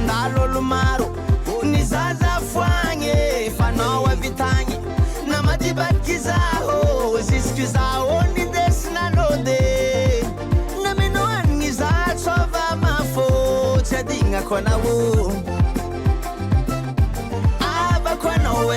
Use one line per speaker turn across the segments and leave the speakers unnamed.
mandalo maro ni zaza foagny fanao avitagny na madibakizaho ziskizaho ni desinalode na minoanny za tsova mafo tsy adigna konao ava konao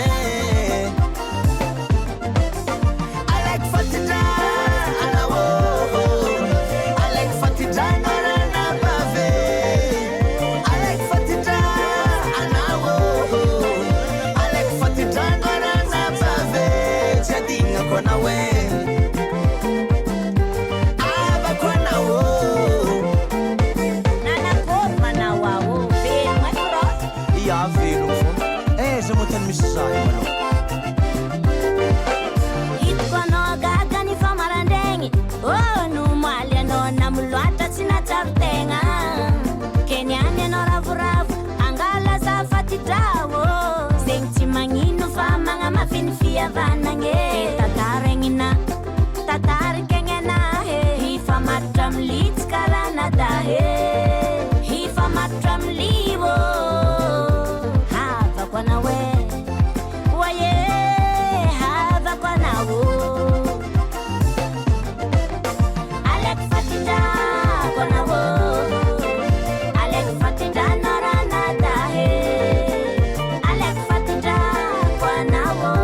Tataringina, tatarikengena, hifa matram leads karanada, hifa matram livo, hava kwanawe, waye, hava kwanawo, Alek fatida kwanawo, Alek fatida naranada, Alek fatida kwanawo.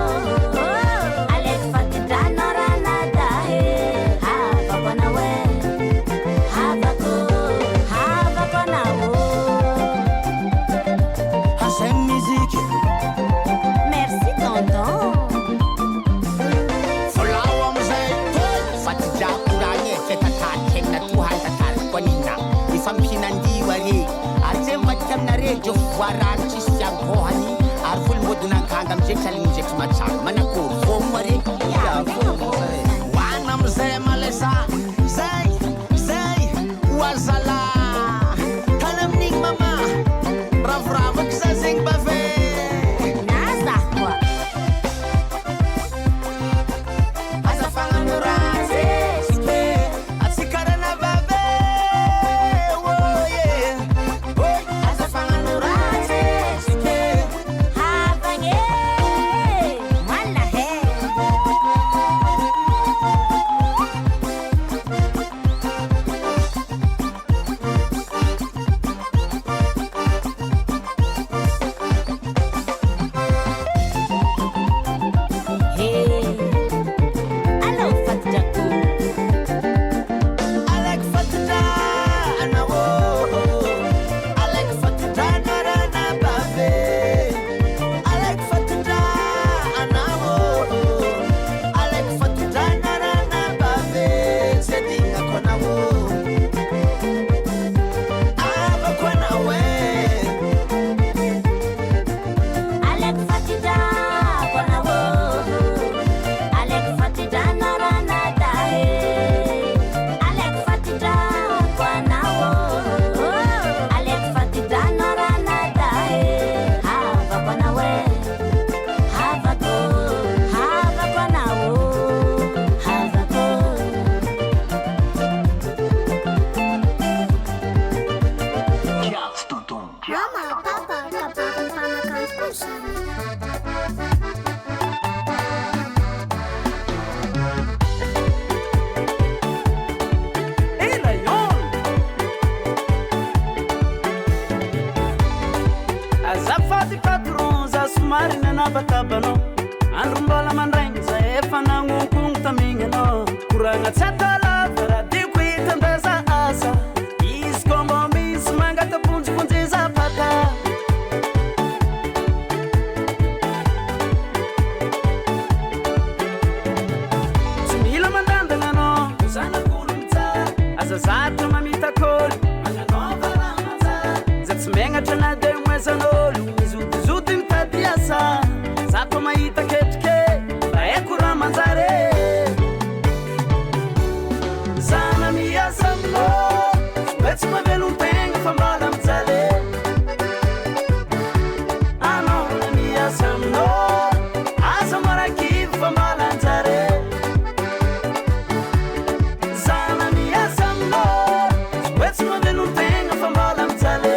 Jo waran ci siang kohani arful moduna kangam je challenge je machang manako fomare ya fomare wanam ze malesa zai wazala kanam ning mama rav kzazing bave nasa kwa asafanga murate asikarana bave
Batabano, Andrumbola Mandranza, Efanangu Kuntamingano, Kuranga Chatala, Veradiquit and Beza Asa, East Combo means Mangata Punziza Pata. Sumila Mandandano, Zana Kurumta, as a Zata Mamita Kol, Majanova Ramata, that's Menga Chana de Wesano, Zutin Tatiasa. Sato maita ketke, baekura manzare. Sana mia samlo, let's move un penga fambala mzale. Ano mia samlo, asamara kiv fambala mzare. Sana mia samlo, let's move un penga fambala mzale.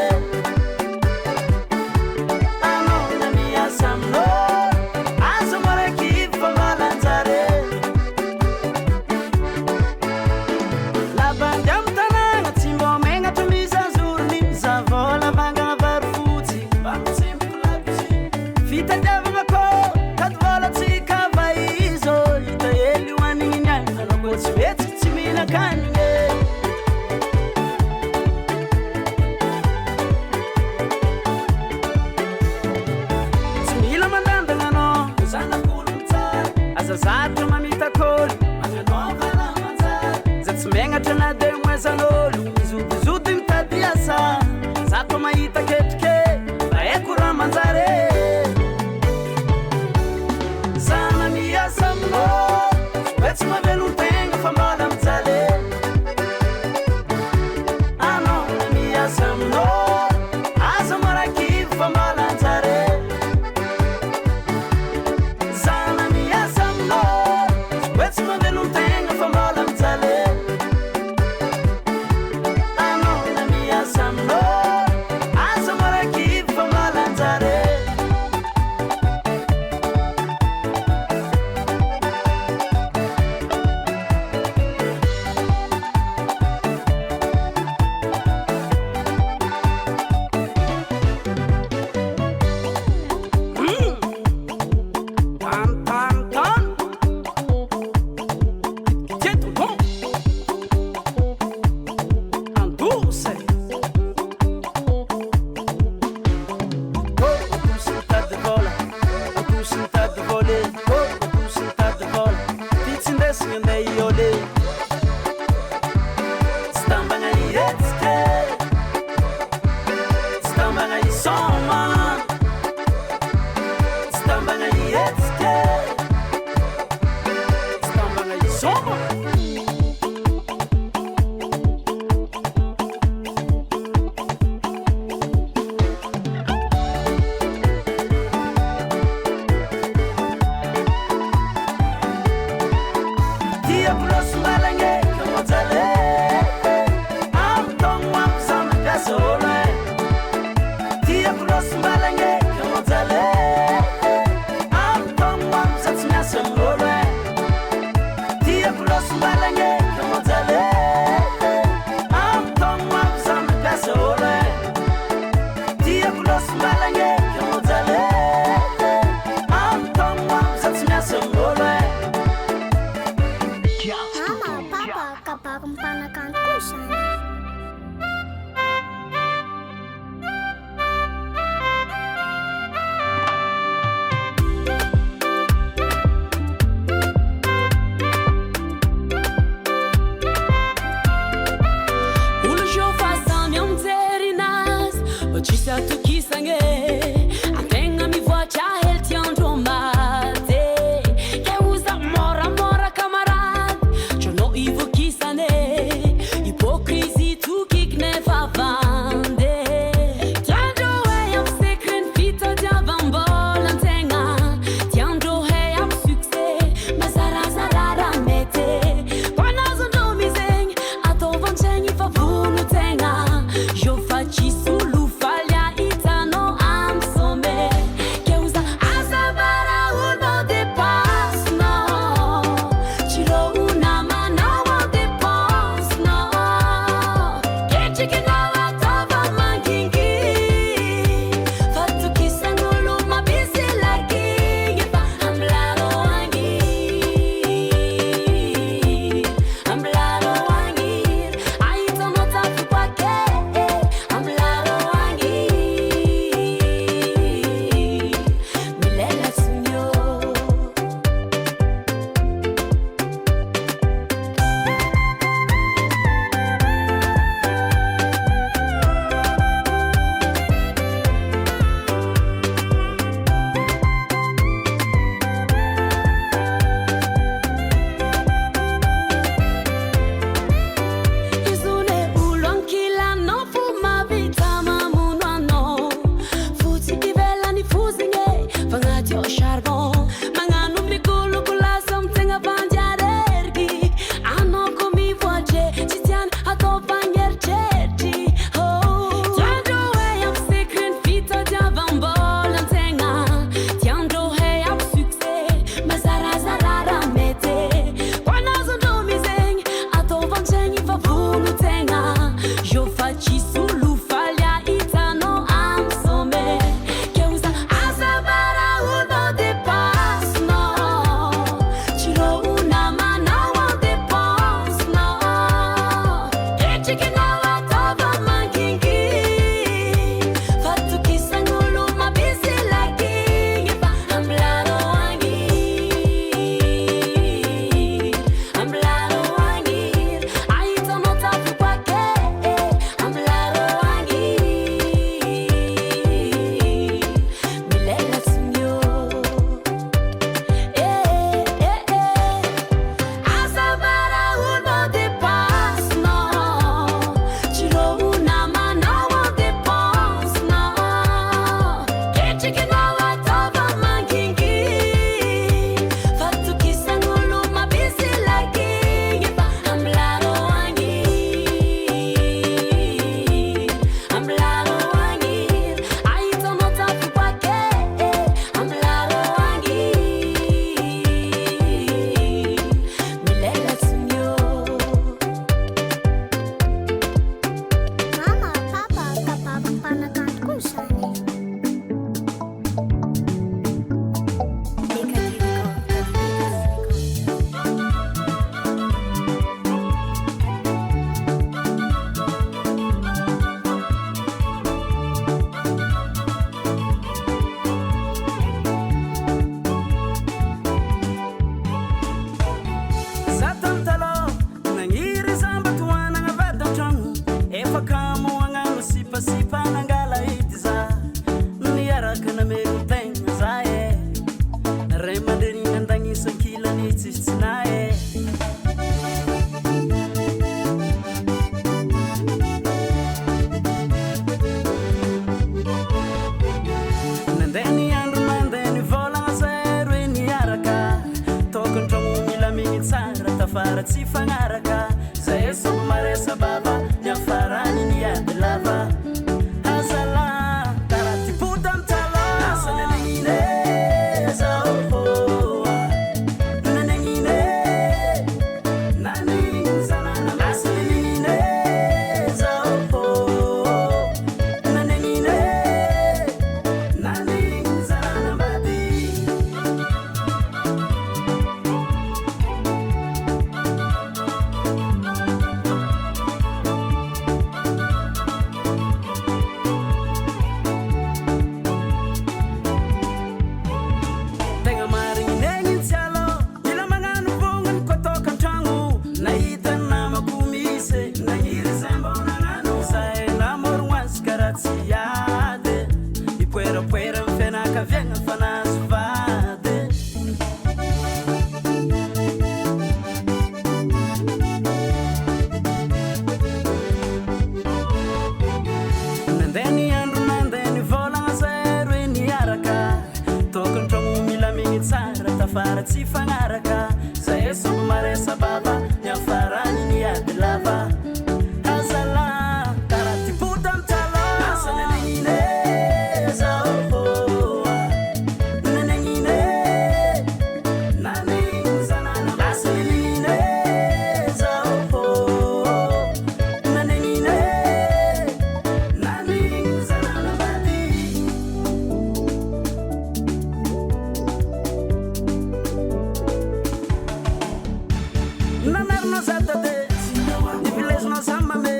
afara tsy fagnaraka zay sombo maresa baba ny afarany ny ady lava azala karaha tipota mitala asananenine zao nanenine naneny zanana asananenine zao nanenine naneny zanana bady nanarina zatade ny vilezina zamame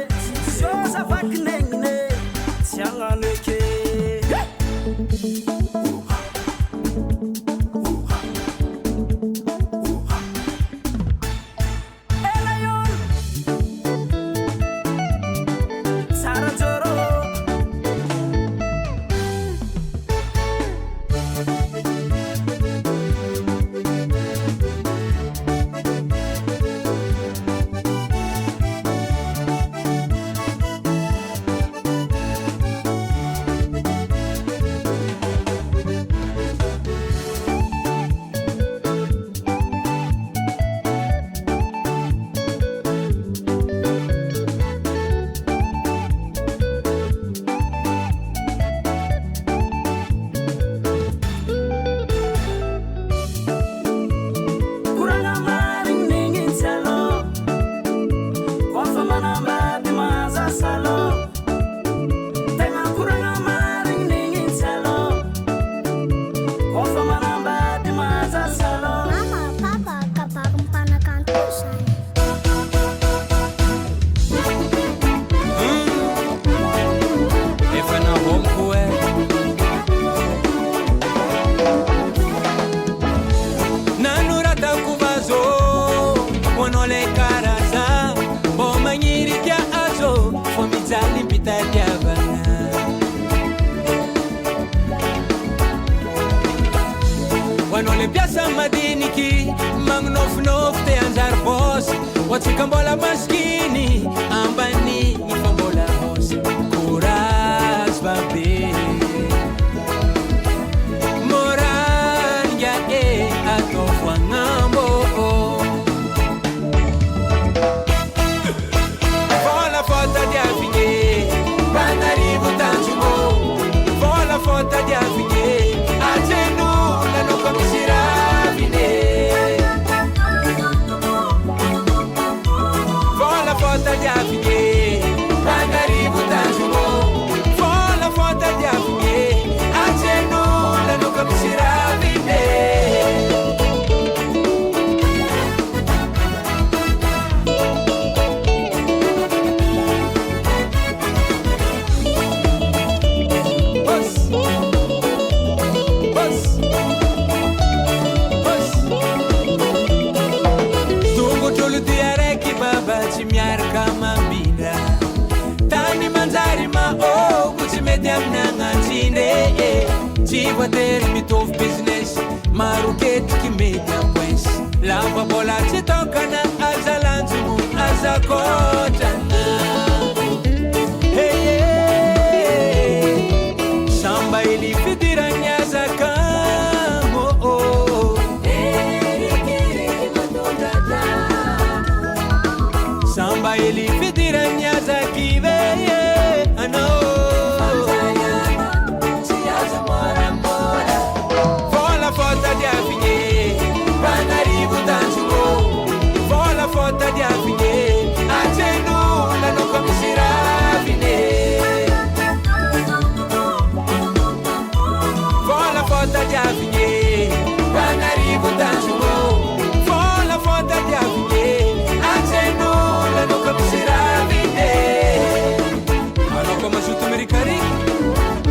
sioza vakinegnine tsy agnano eke ela yon tsara joro kuranga maring ningin salo kofa manambadi maza salo tenga kuranga maring ningin salo kofa manambadi maza salo
Mama, Papa, kapag panakantusan.
Efa na homko nanuratako vazo onole karaza mbo magnirikia azo fo mijaly mpitadiavana hoanole mpiasa madiniky magnofinofy te anjary bosy oatsika mbola maskiny ambaniny fa mbola hosy courage babe moranga atofo agnambo vola fota di avigné panarivo tanjumo vola fota di avigné acenu lano comisiravine vola fota di avigné panarivo tanjumo vola fota di avigné acenu lano comisiravine tongotolo diaraiky baba tsy miaraka mambina tany manjary maôgo tsy mety aminagnatsine tsy voatery mitovy business maro ketiky mety ampoensy lamba mbola tsy tokana aza lanjomo aza kotrana samba ili fidiragny azakamo samba ili fidiragny azakiveye ano vola fota di avigné panarivo tanjumo vola fota di avigné acenu lano comisiravine vola fota di avigné panarivo tanjumo vola fota di avigné acenu lano comisiravine ano como ajuto mericari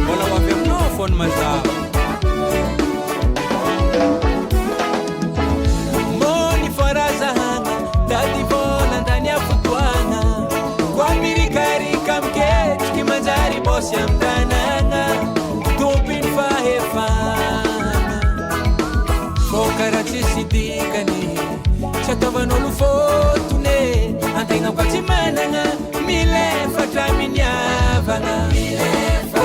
vola wavem no fone mazao moni farazahana dadi vola ndani ya futuana kwa mirikarika mketriky manjary bosy amtanana topiny fahefana fô karaha tsisy dikany tsy ataovan'olo fotone antegna koa tsy managna milefatra miniavana milefa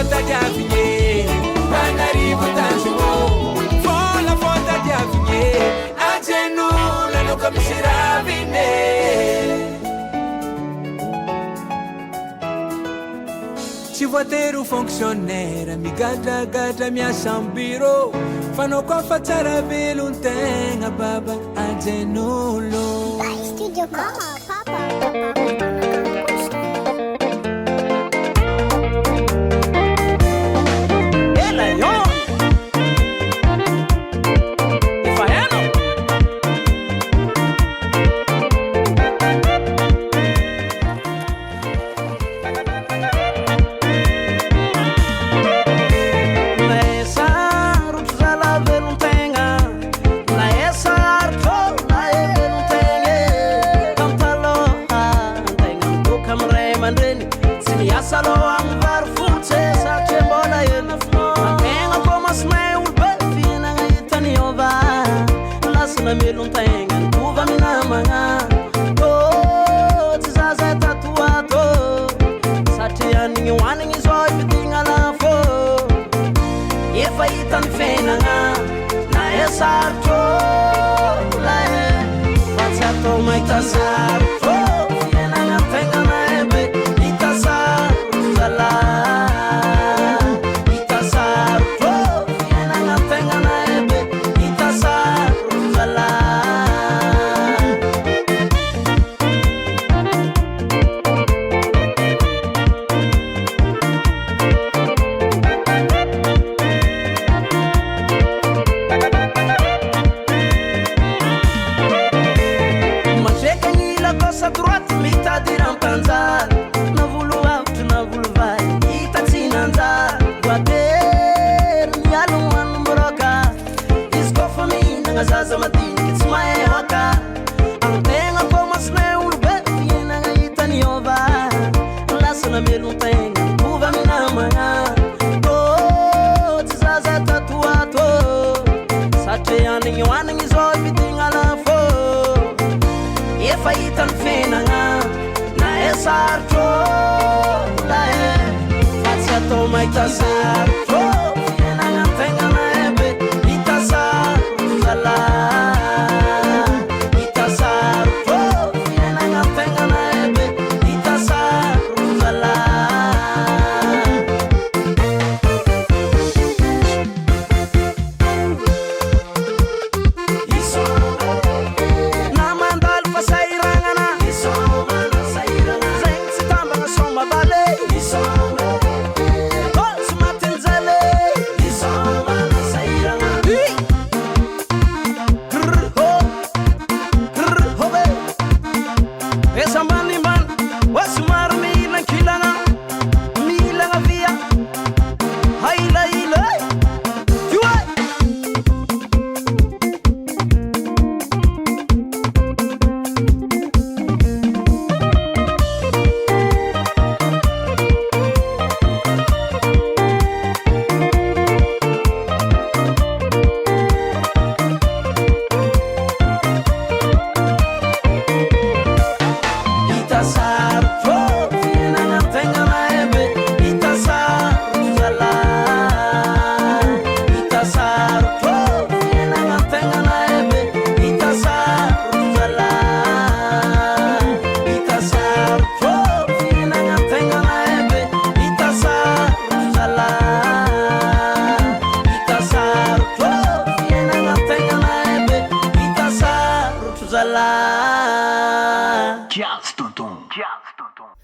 fonta di Avigné, Tananarivo Tangimo, la fonta di Avigné, a Genoula non comincerà a venire. Ci vuoi ter un funzionario, mi gada mi assambiro, fanno qua facciare velo un tenga baba a Genulo.
Dai, studio Mama, Papa.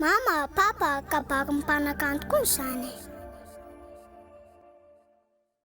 Mama, Papa, kapag panakanto ko sana.